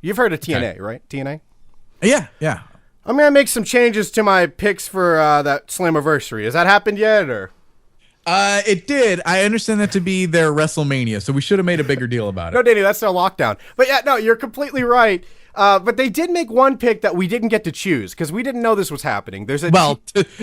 You've heard of TNA, right? TNA? Yeah, yeah. I'm going to make some changes to my picks for that Slammiversary. Has that happened yet, or? It did. I understand that to be their WrestleMania, so we should have made a bigger deal about it. No, Danny, that's their lockdown. But yeah, no, you're completely right. But they did make one pick that we didn't get to choose because we didn't know this was happening. To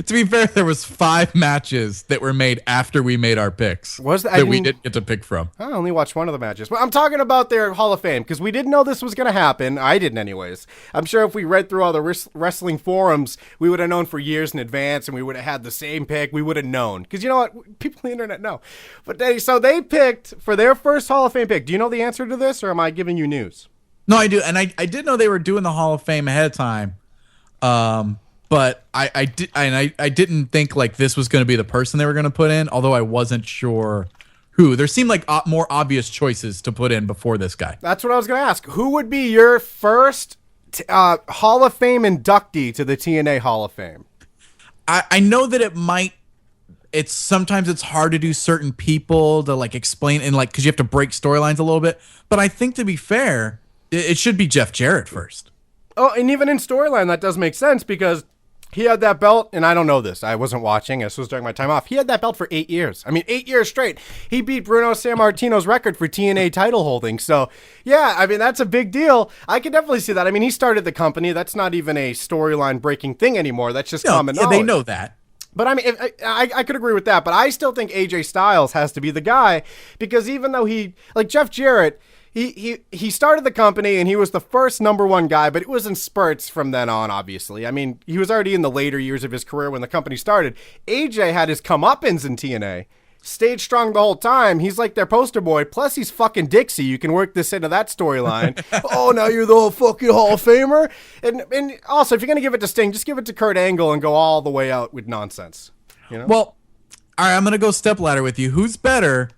be fair, there was 5 matches that were made after we made our picks that we didn't get to pick from. I only watched one of the matches. But I'm talking about their Hall of Fame because we didn't know this was going to happen. I didn't anyways. I'm sure if we read through all the wrestling forums, we would have known for years in advance and we would have had the same pick. We would have known. Because you know what? People on the internet know. But they picked for their first Hall of Fame pick. Do you know the answer to this or am I giving you news? No, I do, and I did know they were doing the Hall of Fame ahead of time, but I didn't think like this was going to be the person they were going to put in. Although I wasn't sure who. There seemed like more obvious choices to put in before this guy. That's what I was going to ask. Who would be your first Hall of Fame inductee to the TNA Hall of Fame? I know that it might. Sometimes it's hard to do certain people to like explain and like because you have to break storylines a little bit. But I think to be fair. It should be Jeff Jarrett first. Oh, and even in storyline, that does make sense because he had that belt, and I don't know this. I wasn't watching. This was during my time off. He had that belt for 8 years. I mean, 8 years straight. He beat Bruno Sammartino's record for TNA title holding. So, yeah, I mean, that's a big deal. I can definitely see that. I mean, he started the company. That's not even a storyline breaking thing anymore. That's just common knowledge. They know that. But I mean, I could agree with that. But I still think AJ Styles has to be the guy because even though Jeff Jarrett, He started the company and he was the first #1 guy, but it was in spurts from then on, obviously. I mean, he was already in the later years of his career when the company started. AJ had his comeuppance in TNA, stayed strong the whole time. He's like their poster boy, plus he's fucking Dixie. You can work this into that storyline. Oh, now you're the fucking Hall of Famer? And also, if you're going to give it to Sting, just give it to Kurt Angle and go all the way out with nonsense. You know? Well, all right, I'm going to go stepladder with you. Who's better?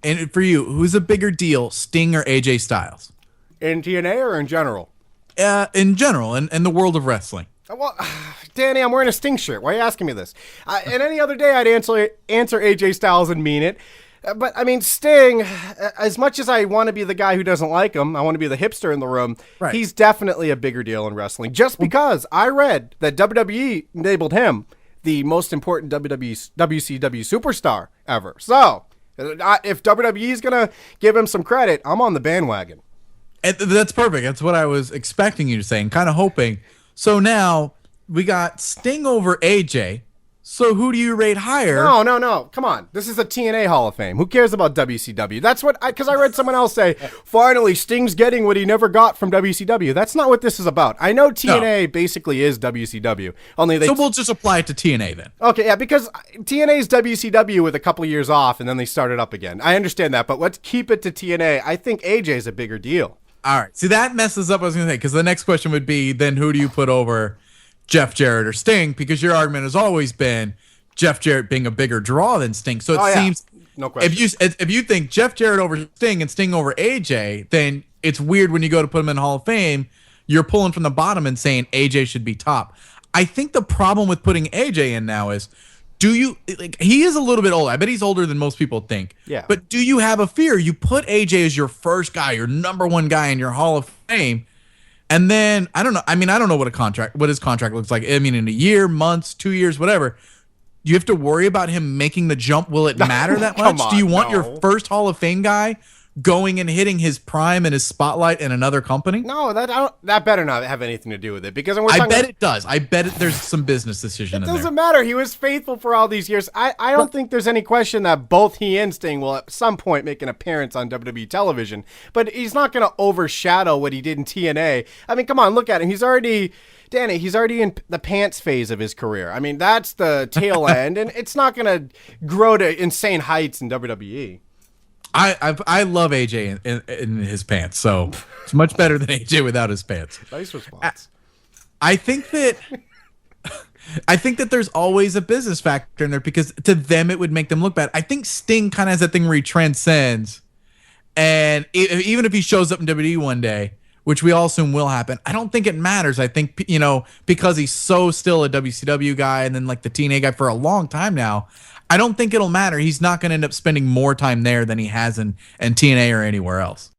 And for you, who's a bigger deal, Sting or AJ Styles? In TNA or in general? In general, in the world of wrestling. Well, Danny, I'm wearing a Sting shirt. Why are you asking me this? And any other day, I'd answer AJ Styles and mean it. But, I mean, Sting, as much as I want to be the guy who doesn't like him, I want to be the hipster in the room, right. He's definitely a bigger deal in wrestling. Just because I read that WWE labeled him the most important WCW superstar ever. So... if WWE is going to give him some credit, I'm on the bandwagon. And that's perfect. That's what I was expecting you to say and kind of hoping. So now we got Sting over AJ. So who do you rate higher? No. Come on. This is a TNA Hall of Fame. Who cares about WCW? That's what, because I read someone else say, finally, Sting's getting what he never got from WCW. That's not what this is about. I know TNA basically is WCW. So we'll just apply it to TNA then. Okay, yeah, because TNA is WCW with a couple of years off, and then they started up again. I understand that, but let's keep it to TNA. I think AJ is a bigger deal. All right. See, that messes up what I was going to say, because the next question would be, then who do you put over Jeff Jarrett or Sting? Because your argument has always been Jeff Jarrett being a bigger draw than Sting. So it seems, no question. If you think Jeff Jarrett over Sting and Sting over AJ, then it's weird when you go to put him in Hall of Fame, you're pulling from the bottom and saying AJ should be top. I think the problem with putting AJ in now is, he is a little bit old. I bet he's older than most people think. Yeah. But do you have a fear? You put AJ as your first guy, your #1 guy in your Hall of Fame. And then, I don't know. I mean, I don't know what his contract looks like. I mean, in a year, months, 2 years, whatever. You have to worry about him making the jump. Will it matter that much? Do you want your first Hall of Fame guy going and hitting his prime and his spotlight in another company? No, that better not have anything to do with it. Because I bet it does. I bet there's some business decision in there. It doesn't matter. He was faithful for all these years. I don't think there's any question that both he and Sting will at some point make an appearance on WWE television. But he's not going to overshadow what he did in TNA. I mean, come on, look at him. He's already in the pants phase of his career. I mean, that's the tail end, and it's not going to grow to insane heights in WWE. I love AJ in his pants, so it's much better than AJ without his pants. Nice response. I think that there's always a business factor in there because to them it would make them look bad. I think Sting kind of has that thing where he transcends, and even if he shows up in WWE one day, which we all assume will happen, I don't think it matters. I think, because he's so still a WCW guy and then like the TNA guy for a long time now, I don't think it'll matter. He's not going to end up spending more time there than he has in TNA or anywhere else.